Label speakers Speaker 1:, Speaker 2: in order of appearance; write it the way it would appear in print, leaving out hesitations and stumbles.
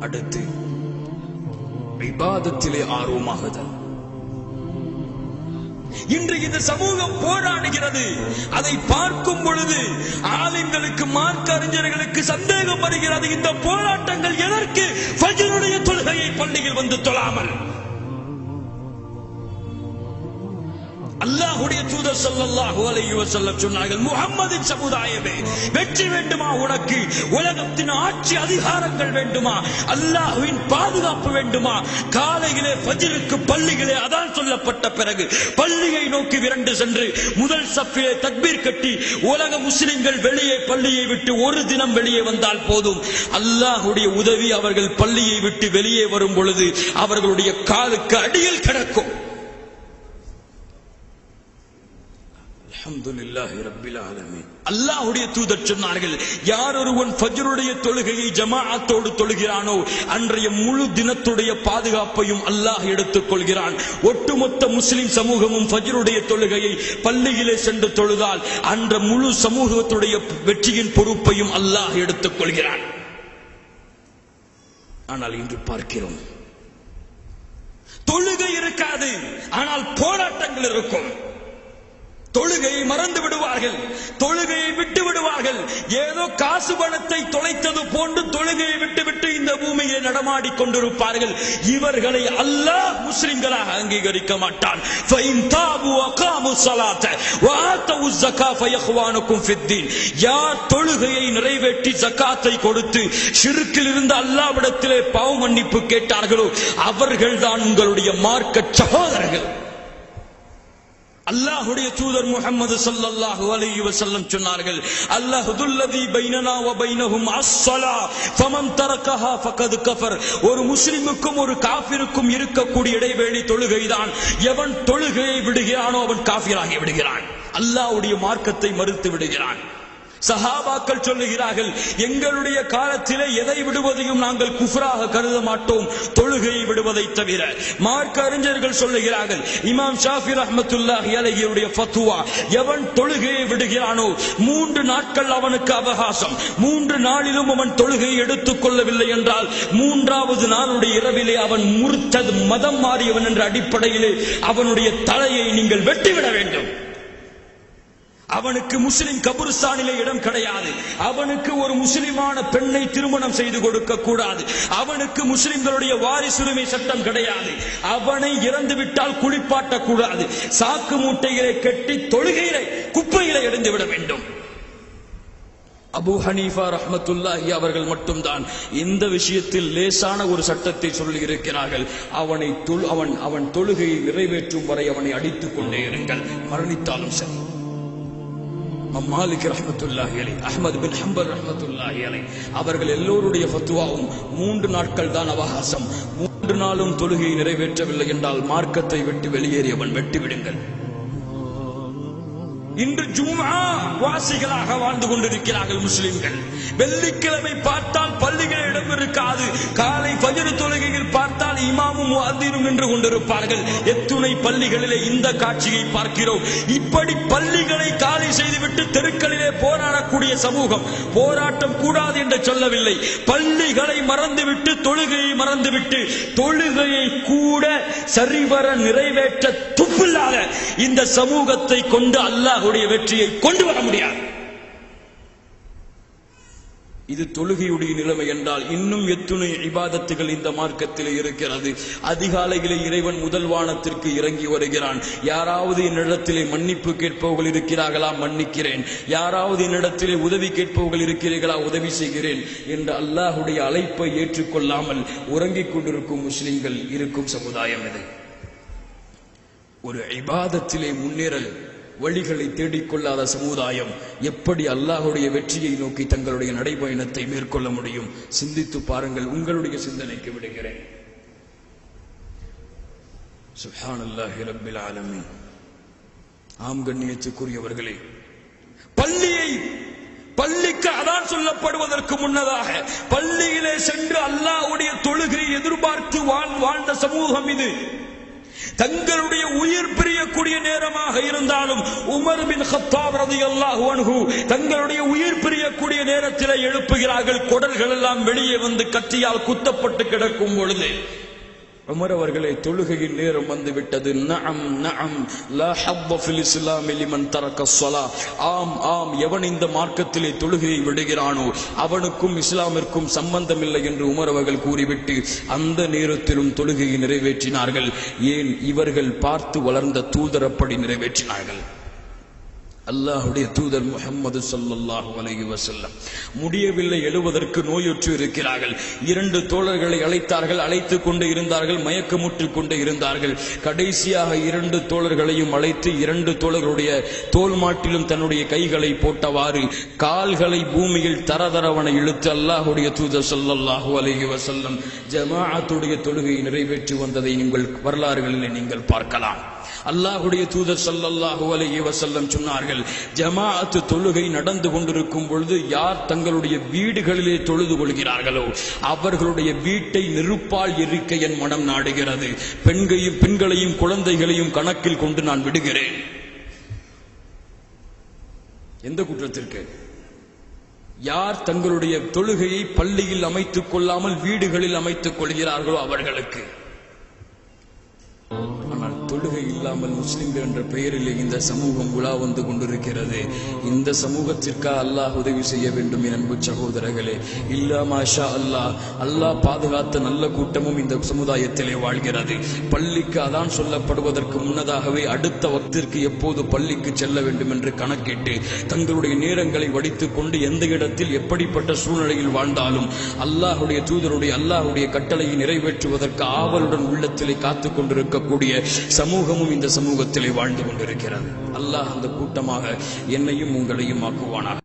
Speaker 1: அடுத்து இபாதத்திலே ஆர்வமாகுதல். இன்று இந்த சமூகம் போராடுகிறது. அதை பார்க்கும் பொழுது ஆலிம்களுக்கு, மார்க்க அறிஞர்களுக்கு சந்தேகம் வருகிறது. இந்த போராட்டங்கள் எதற்கு? ஃபஜ்ருடைய தொழுகையை பள்ளியில் வந்து தொழாமல். அல்லாஹ்வுடைய தூதர் ஸல்லல்லாஹு அலைஹி வஸல்லம் சொன்னார்கள், முஹம்மதின் சமுதாயமே, வெற்றி வேண்டுமா உனக்கு? உலகத்தின் ஆட்சி அதிகாரங்கள் வேண்டுமா? அல்லாஹ்வின் பாதுகாப்பு வேண்டுமா? காலையிலே ஃபஜ்ருக்கு பள்ளிகளே அதான் சொல்லப்பட்ட பிறகு பள்ளியை நோக்கி விரண்டு சென்று முதல் சஃபிலே தக்பீர் கட்டி உலக முஸ்லிம்கள் வெளியே பள்ளியை விட்டு ஒரு தினம் வெளியே வந்தால் போதும், அல்லாஹ்வுடைய உதவி அவர்கள் பள்ளியை விட்டு வெளியே வரும் பொழுது அவர்களுடைய காலுக்கு அடியில் கிடக்கும். அல்ஹம்துலில்லாஹி ரப்பில் ஆலமீன். அல்லாஹ்வுடைய தூதர் சொன்னார்கள், யார் ஒருவன் ஃபஜ்ருடைய தொழுகையை ஜமாஅத்தோடு தொழுகிறானோ அன்றைய முழு தினத்துடைய பாதுகாப்பையும் அல்லாஹ் எடுத்துக் கொள்கிறான். ஒட்டுமொத்த முஸ்லிம் சமூகமும் ஃபஜ்ருடைய தொழுகையை பள்ளியிலே சென்று தொழுதால் அன்ற முழு சமூகத்துடைய வெற்றியின் பொறுப்பையும் அல்லாஹ் எடுத்துக் கொள்கிறான். ஆனால் இன்று பார்க்கிறோம், தொழுகை இருக்காது, ஆனால் போராட்டங்கள் இருக்கும். தொழுகையை மறந்து விடுவார்கள், தொழுகையை விட்டு விடுவார்கள். ஏதோ காசு பணத்தை தொலைத்தது போன்று தொழுகையை விட்டுவிட்டு இந்த பூமியை நடமாடி கொண்டிருப்பார்கள். இவர்களை அல்லாஹ் முஸ்லிம்களாக அங்கீகரிக்க மாட்டான். யார் தொழுகையை நிறைவேற்றி ஜகாத்தை கொடுத்து ஷிர்கில் இருந்து அல்லாஹ்விடத்திலே பாவ மன்னிப்பு கேட்டார்களோ அவர்கள் தான் உங்களுடைய மார்க்க சகோதரர்கள். அல்லாஹ்வுடைய தூதர் முஹம்மது ஸல்லல்லாஹு அலைஹி வஸல்லம் சொன்னார்கள், அல்லாஹுல்லதி பைனனா வ பைனஹும் அஸ்ஸலா ஃபமன் தரக்கஹா ஃபகத் கஃபர். ஒரு முஸ்லிமுக்கும் ஒரு காஃபிருக்கும் இருக்கக்கூடிய இடைவெளி தொழுகைதான். எவன் தொழுகையை விடுகிறானோ அவன் காஃபிராகி விடுகிறான், அல்லாஹ்வுடைய மார்க்கத்தை மறுத்து விடுகிறான். சஹாபாக்கள் சொல்லுகிறார்கள், எங்களுடைய காலத்திலே எதை விடுவதையும் நாங்கள் குஃப்ராக கருத மாட்டோம், தொழுகையை விடுவதை தவிர. மார்க்க அறிஞர்கள் சொல்லுகிறார்கள், இமாம் ஷாஃபி ரஹ்மத்துல்லாஹி அலைஹியுடைய ஃபத்வா, எவன் தொழுகையை விடுகிறானோ 3 நாட்கள் அவனுக்கு அவகாசம். 3 நாளிலும் அவன் தொழுகையை எடுத்துக் கொள்ளவில்லை என்றால் 3வது நாளுடைய இரவிலே அவன் முர்த்தத், மதம் மாறியவன் என்ற அடிப்படையிலே அவனுடைய தலையை நீங்கள் வெட்டிவிட வேண்டும். அவனுக்கு முஸ்லிம் கபுர்ஸ்தானிலே இடம் கிடையாது. அவனுக்கு ஒரு முஸ்லிமான பெண்ணை திருமணம் செய்து கொடுக்க கூடாது. அவனுக்கு முஸ்லிம்களுடைய வாரிசுரிமை சட்டம் கிடையாது. அவனை இறந்து விட்டால் குளிப்பாட்ட கூடாது. சாக்கு மூட்டைகளை கட்டி தொழுகையிலே குப்பையிலே எறிந்து விட வேண்டும். அபூ ஹனீஃபா ரஹ்மத்துல்லாஹி அவர்கள் மட்டும்தான் இந்த விஷயத்தில் லேசான ஒரு சட்டத்தை சொல்லி இருக்கிறார்கள். அவன் தொழுகையை நிறைவேற்றும் வரை அவனை அடித்துக் கொண்டே இருங்கள், மரணித்தாலும் சரி. மாலிக் ரஹ்மத்துல்லாஹி அலைஹி, அஹ்மத் பின் ஹம்பல் ரஹ்மத்துல்லாஹி அலைஹி அவர்கள் எல்லோருடைய ஃபத்வாவும் 3 நாட்கள் தான் அவகாசம். 3 நாளும் தொழுகையை நிறைவேற்றவில்லை என்றால் மார்க்கத்தை விட்டு வெளியேறியவன் வெட்டிவிடுங்கள். இன்று ஜும்ஆ வாசிகளாக வாழ்ந்து கொண்டிருக்கிறார்கள் முஸ்லிம்கள். வெள்ளிக்கிழமை பார்த்தால் பள்ளிகள் இடம் இருக்காது. காலை ஃபஜ்ர் தொழுகையில் பார்த்தால் இமாமும் முஅத்தினும் நின்று கொண்டிருப்பார்கள். எத்துணை பள்ளிகளிலே இந்த காட்சியை பார்க்கிறோம். இப்படி பள்ளிகளை காலி செய்துவிட்டு தெருக்களிலே போராடக்கூடிய சமூகம். போராட்டம் கூடாது என்று சொல்லவில்லை, பள்ளிகளை மறந்துவிட்டு தொழுகையை மறந்துவிட்டு தொழுகையை கூட சரிவர நிறைவேற்ற துப்பில்லாத இந்த சமூகத்தை கொண்டு அல்லாஹ் வெற்றியை கொண்டு வர முடியாது. இது தொழுகையுடைய நிலைமை என்றால் இன்னும் எத்துணை இபாதத்துகள் இந்த மார்க்கத்தில் இருக்கிறது. அதிகாலையிலே இறைவன் முதல் வானத்திற்கு இறங்கி வருகிறான். யாராவது என்னிடத்திலே மன்னிப்பு கேட்பவர்கள் இருக்கிறார்களா? மன்னிக்கிறேன். யாராவது என்னிடத்திலே உதவி கேட்பவர்கள் இருக்கிறீர்களா? உதவி செய்கிறேன் என்ற அல்லாஹ்வுடைய அழைப்பை ஏற்றுக்கொள்ளாமல் உறங்கிக் கொண்டிருக்கும் முஸ்லிம்கள் இருக்கும் சமுதாயம் இது. ஒரு இபாதத்திலே முன்னேற வழிகளை தேடிக்கொள்ளாத சமுதாயம் எப்படி அல்லாஹ்வுடைய வெற்றியை நோக்கி தங்களுடைய நடைபயணத்தை மேற்கொள்ள முடியும்? சிந்தித்து பாருங்கள். உங்களுடைய சிந்தனைக்கு விடுகிறேன். சுப்ஹானல்லாஹி ரப்பில் ஆலமீன். ஆம் கண்ணியத்துக்குரியவர்களே, பள்ளிக்கு அதான் சொல்லப்படுவதற்கு முன்னதாக பள்ளியிலே சென்று அல்லாஹ்வுடைய தொழுகையை எதிர்பார்த்து வாழ்ந்த சமூகம் இது. தங்களுடைய உயிர் பிரியக்கூடிய நேரமாக இருந்தாலும் உமர் பின் கத்தாப் ரலியல்லாஹு அன்ஹு தங்களுடைய உயிர் பிரியக்கூடிய நேரத்தில் எழுப்புகிறார்கள். குடல்கள் எல்லாம் வெளியே வந்து கத்தியால் குத்தப்பட்டு கிடக்கும் பொழுது உமர் அவர்களே, தொழுகையின் நேரம் வந்து விட்டது. நஅம் நஅம் லா ஹப்ப ஃபில் இஸ்லாம் லிமன் தரக ஸலா. ஆம் ஆம், எவன் இந்த மார்க்கத்திலே தொழுகையை விடுகிறானோ அவனுக்கும் இஸ்லாமிற்கும் சம்பந்தமில்லை என்று உமர் அவர்கள் கூறிவிட்டு அந்த நேரத்திலும் தொழுகையை நிறைவேற்றினார்கள். ஏன்? இவர்கள் பார்த்து வளர்ந்த தூதர் அப்படி நிறைவேற்றினார்கள். அல்லாஹ்வுடைய தூதர் முஹம்மது ஸல்லல்லாஹு அலைஹி வஸல்லம் முடியவில்லை, எழுவதற்கு நோயுற்று இருக்கிறார்கள். 2 தோழர்களை அழைத்தார்கள். அழைத்துக் கொண்டு இருந்தார்கள், மயக்கமுற்றுக் கொண்டு இருந்தார்கள். கடைசியாக 2 தோழர்களையும் அழைத்து 2 தோழர்களுடைய தோல் மாட்டிலும் தன்னுடைய கைகளை போட்டவாறு கால்களை பூமியில் தரதரவன இழுத்து அல்லாஹ்வுடைய தூதர் ஸல்லல்லாஹு அலைஹி வஸல்லம் ஜமாஅத்துடைய தொழுகையை நிறைவேற்றி வந்ததை நீங்கள் வரலாறுகளில் நீங்கள் பார்க்கலாம். அல்லாஹ்வுடைய தூதர் ஸல்லல்லாஹு அலைஹி வஸல்லம் சொன்னார்கள், ஜமாஅத் தொழுகை நடந்து கொண்டிருக்கும் பொழுது யார் தங்களுடைய வீடுகளிலே தொழுது கொள்கிறார்களோ அவர்களுடைய வீட்டை நெருப்பால் எரிக்க என் மனம் நாடுகிறது. பெண்களையும் குழந்தைகளையும் கணக்கில் கொண்டு நான் விடுகிறேன். எந்த குற்றத்திற்கு? யார் தங்களுடைய தொழுகையை பள்ளியில் அமைத்துக் கொள்ளாமல் வீடுகளில் அமைத்துக் கொள்கிறார்களோ அவர்களுக்கு. ஆனால் தொழுகை இல்லாமல் முஸ்லிம்கள் என்ற பெயரிலே இந்த சமூகம் உலா வந்து கொண்டிருக்கிறது. இந்த சமூகத்திற்கா அல்லாஹ் உதவி செய்ய வேண்டும் என் அன்பு சகோதரர்களே. இல்லா மாஷா அல்லாஹ், அல்லாஹ் பாதுகாத்த நல்ல கூட்டமும் இந்த சமுதாயத்திலே வாழ்கிறது. பள்ளிக்கு அதான் சொல்லப்படுவதற்கு முன்னதாகவே அடுத்த வக்திற்கு எப்போது பள்ளிக்கு செல்ல வேண்டும் என்று கணக்கிட்டு தங்களுடைய நேரங்களை வடித்துக் கொண்டு எந்த இடத்தில் எப்படிப்பட்ட சூழ்நிலையில் வாழ்ந்தாலும் அல்லாஹ்வுடைய தூதருடைய அல்லாஹ்வுடைய கட்டளையை நிறைவேற்றுவதற்கு ஆவலுடன் உள்ளத்திலே காத்துக் கொண்டிருக்கக்கூடிய சமூகமும் இந்த சமூகத்திலே வாழ்ந்து கொண்டிருக்கிறது. அல்லாஹ் அந்த கூட்டமாக என்னையும் உங்களையும் ஆக்குவானாக.